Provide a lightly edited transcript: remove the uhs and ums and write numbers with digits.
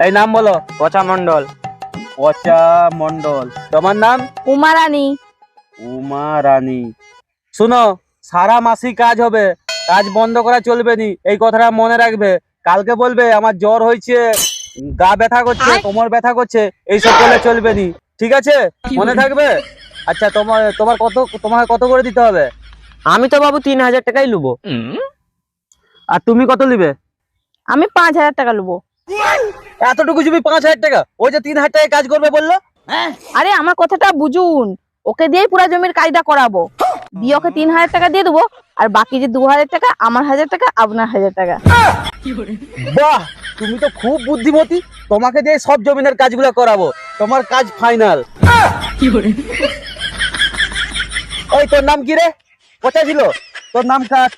এই নাম বলো। পচা মন্ডল। পচা মন্ডল। তোমার নাম? উমা রানী। উমা রানী। শুনো, সারা মাসই কাজ হবে, কাজ বন্ধ করা চলবে নি, এই কথাটা মনে রাখবে। কালকে বলবে আমার জ্বর হয়েছে, গা ব্যথা করছে, কোমর ব্যথা করছে, এইসব করলে চলবে নি, ঠিক আছে? মনে থাকবে। আচ্ছা, তোমাকে কত করে দিতে হবে? আমি তো বাবু 3000 টাকাই লুবো। আর তুমি কত নিবে? আমি 5000 টাকা নেবো। এতটুকু তুমি 5000 টাকা? ওই যে 3000 টাকায় কাজ করবে বললো। আরে আমার কথাটা বুঝুন, ওকে দিয়েই পুরা জমির কাজটা করাবো। দিয়ে ওকে 3000 টাকা দিয়ে দেবো, আর বাকি যে 2000 টাকা আমার 1000 টাকা, আপনার 1000 টাকা। বাহ, তুমি তো খুব বুদ্ধিমতী। তোমাকে দিয়ে সব জমিনের কাজগুলো করাবো, তোমার কাজ ফাইনাল। ওই তোর নাম কি রে? কোথায় ছিল তোর নাম? কাজ।